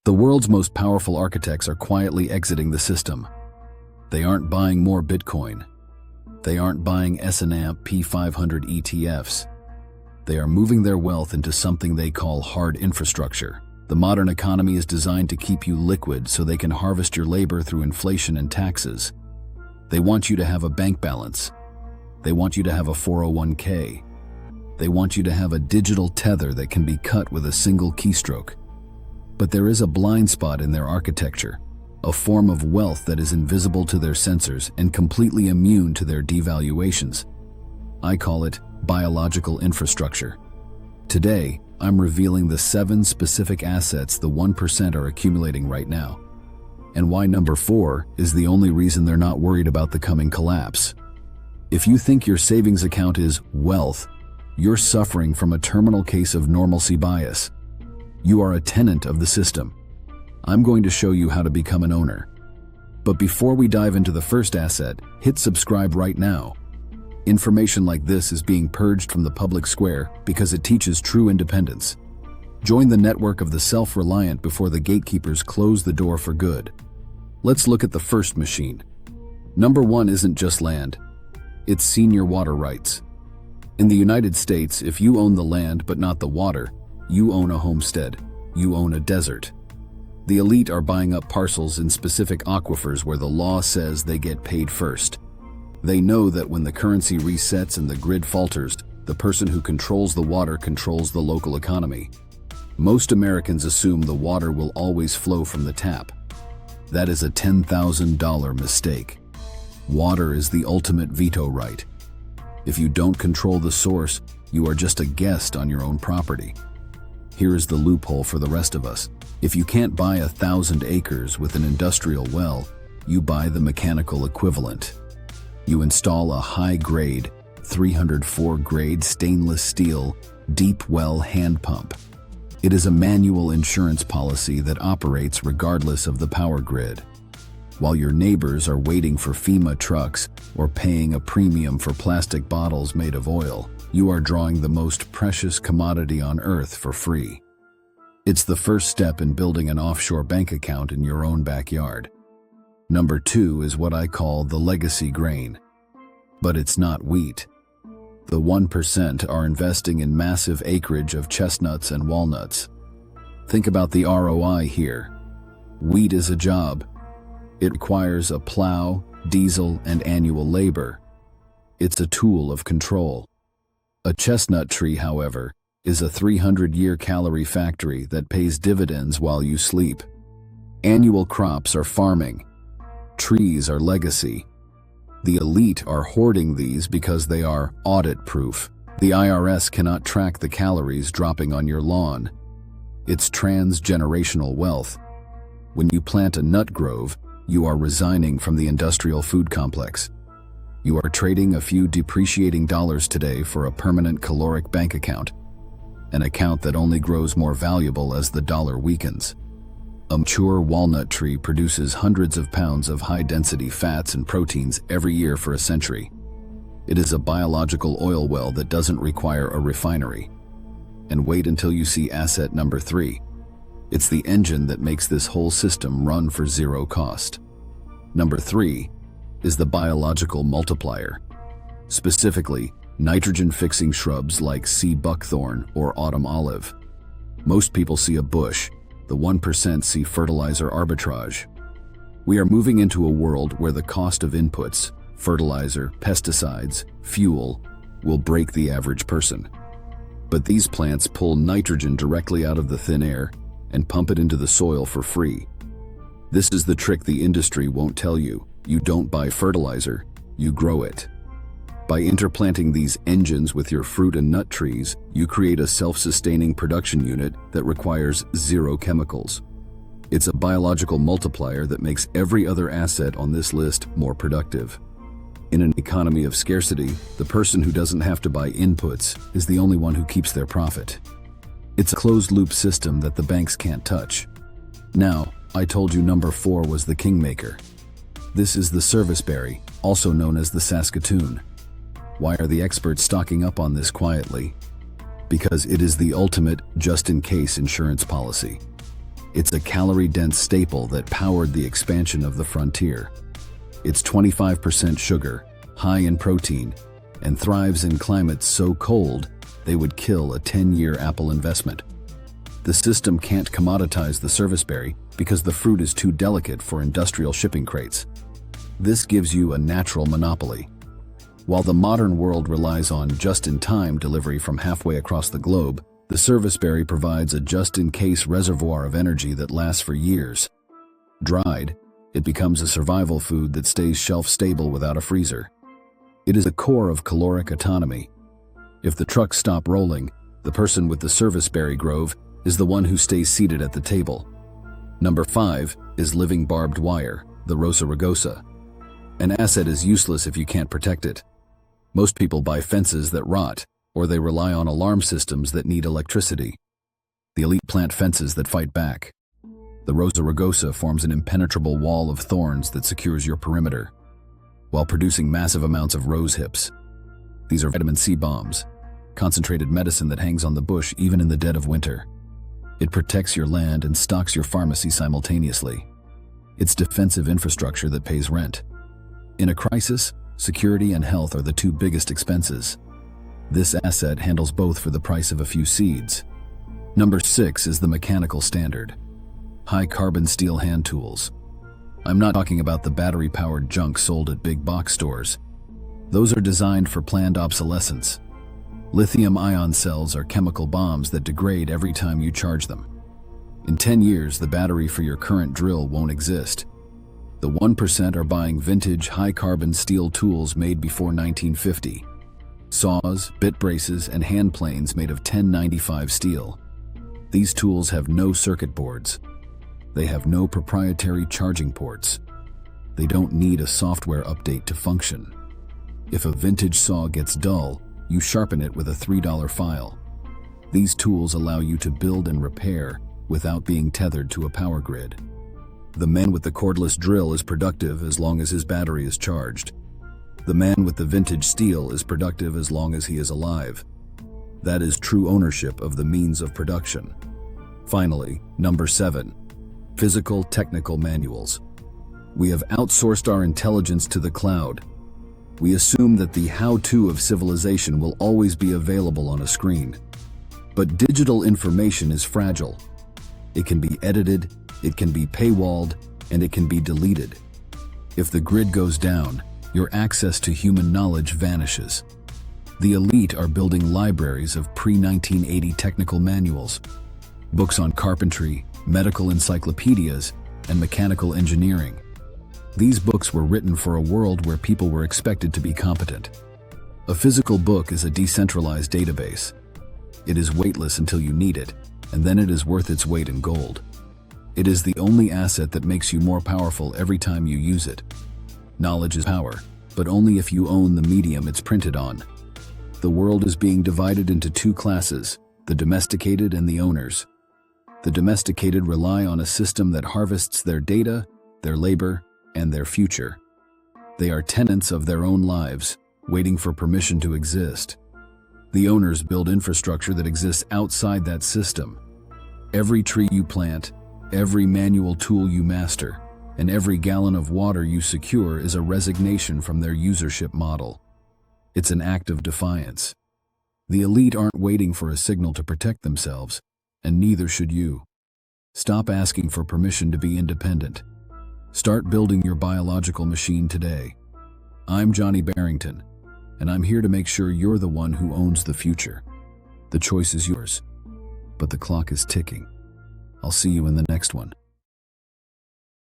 The world's most powerful architects are quietly exiting the system. They aren't buying more Bitcoin. They aren't buying S&P 500 ETFs. They are moving their wealth into something they call hard infrastructure. The modern economy is designed to keep you liquid so they can harvest your labor through inflation and taxes. They want you to have a bank balance. They want you to have a 401k. They want you to have a digital tether that can be cut with a single keystroke. But there is a blind spot in their architecture, a form of wealth that is invisible to their sensors and completely immune to their devaluations. I call it biological infrastructure. Today, I'm revealing the 7 specific assets the 1% are accumulating right now, and why number 4 is the only reason they're not worried about the coming collapse. If you think your savings account is wealth, you're suffering from a terminal case of normalcy bias. You are a tenant of the system. I'm going to show you how to become an owner. But before we dive into the first asset, hit subscribe right now. Information like this is being purged from the public square because it teaches true independence. Join the network of the self-reliant before the gatekeepers close the door for good. Let's look at the first machine. Number 1 isn't just land. It's senior water rights. In the United States, if you own the land but not the water, you own a homestead. You own a desert. The elite are buying up parcels in specific aquifers where the law says they get paid first. They know that when the currency resets and the grid falters, the person who controls the water controls the local economy. Most Americans assume the water will always flow from the tap. That is a $10,000 mistake. Water is the ultimate veto right. If you don't control the source, you are just a guest on your own property. Here is the loophole for the rest of us. If you can't buy 1,000 acres with an industrial well, you buy the mechanical equivalent. You install a high-grade, 304-grade stainless steel, deep well hand pump. It is a manual insurance policy that operates regardless of the power grid. While your neighbors are waiting for FEMA trucks or paying a premium for plastic bottles made of oil, you are drawing the most precious commodity on earth for free. It's the first step in building an offshore bank account in your own backyard. Number 2 is what I call the legacy grain. But it's not wheat. The 1% are investing in massive acreage of chestnuts and walnuts. Think about the ROI here. Wheat is a job. It requires a plow, diesel, and annual labor. It's a tool of control. A chestnut tree, however, is a 300-year calorie factory that pays dividends while you sleep. Annual crops are farming. Trees are legacy. The elite are hoarding these because they are audit-proof. The IRS cannot track the calories dropping on your lawn. It's transgenerational wealth. When you plant a nut grove, you are resigning from the industrial food complex. You are trading a few depreciating dollars today for a permanent caloric bank account, an account that only grows more valuable as the dollar weakens. A mature walnut tree produces hundreds of pounds of high-density fats and proteins every year for a century. It is a biological oil well that doesn't require a refinery. And wait until you see asset number 3. It's the engine that makes this whole system run for zero cost. Number 3 is the biological multiplier. Specifically, nitrogen-fixing shrubs like sea buckthorn or autumn olive. Most people see a bush. The 1% see fertilizer arbitrage. We are moving into a world where the cost of inputs, fertilizer, pesticides, fuel, will break the average person. But these plants pull nitrogen directly out of the thin air and pump it into the soil for free. This is the trick the industry won't tell you. You don't buy fertilizer, you grow it. By interplanting these engines with your fruit and nut trees, you create a self-sustaining production unit that requires zero chemicals. It's a biological multiplier that makes every other asset on this list more productive. In an economy of scarcity, the person who doesn't have to buy inputs is the only one who keeps their profit. It's a closed-loop system that the banks can't touch. Now, I told you number 4 was the kingmaker. This is the serviceberry, also known as the Saskatoon. Why are the experts stocking up on this quietly? Because it is the ultimate just-in-case insurance policy. It's a calorie-dense staple that powered the expansion of the frontier. It's 25% sugar, high in protein, and thrives in climates so cold they would kill a 10-year apple investment. The system can't commoditize the service berry because the fruit is too delicate for industrial shipping crates. This gives you a natural monopoly. While the modern world relies on just-in-time delivery from halfway across the globe, the service berry provides a just-in-case reservoir of energy that lasts for years. Dried, it becomes a survival food that stays shelf-stable without a freezer. It is the core of caloric autonomy. If the trucks stop rolling, the person with the service berry grove is the one who stays seated at the table. Number 5 is living barbed wire, the Rosa rugosa. An asset is useless if you can't protect it. Most people buy fences that rot, or they rely on alarm systems that need electricity. The elite plant fences that fight back. The Rosa rugosa forms an impenetrable wall of thorns that secures your perimeter, while producing massive amounts of rose hips. These are vitamin C bombs, concentrated medicine that hangs on the bush even in the dead of winter. It protects your land and stocks your pharmacy simultaneously. It's defensive infrastructure that pays rent. In a crisis, security and health are the two biggest expenses. This asset handles both for the price of a few seeds. Number 6 is the mechanical standard. High-carbon steel hand tools. I'm not talking about the battery-powered junk sold at big box stores. Those are designed for planned obsolescence. Lithium-ion cells are chemical bombs that degrade every time you charge them. In 10 years, the battery for your current drill won't exist. The 1% are buying vintage high-carbon steel tools made before 1950. Saws, bit braces, and hand planes made of 1095 steel. These tools have no circuit boards. They have no proprietary charging ports. They don't need a software update to function. If a vintage saw gets dull, you sharpen it with a $3 file. These tools allow you to build and repair without being tethered to a power grid. The man with the cordless drill is productive as long as his battery is charged. The man with the vintage steel is productive as long as he is alive. That is true ownership of the means of production. Finally, number 7, physical technical manuals. We have outsourced our intelligence to the cloud. We assume that the how-to of civilization will always be available on a screen. But digital information is fragile. It can be edited, it can be paywalled, and it can be deleted. If the grid goes down, your access to human knowledge vanishes. The elite are building libraries of pre-1980 technical manuals, books on carpentry, medical encyclopedias, and mechanical engineering. These books were written for a world where people were expected to be competent. A physical book is a decentralized database. It is weightless until you need it, and then it is worth its weight in gold. It is the only asset that makes you more powerful every time you use it. Knowledge is power, but only if you own the medium it's printed on. The world is being divided into two classes, the domesticated and the owners. The domesticated rely on a system that harvests their data, their labor, and their future. They are tenants of their own lives, waiting for permission to exist. The owners build infrastructure that exists outside that system. Every tree you plant, every manual tool you master, and every gallon of water you secure is a resignation from their usership model. It's an act of defiance. The elite aren't waiting for a signal to protect themselves, and neither should you. Stop asking for permission to be independent. Start building your biological machine today. I'm Johnny Bearington, and I'm here to make sure you're the one who owns the future. The choice is yours, but the clock is ticking. I'll see you in the next one.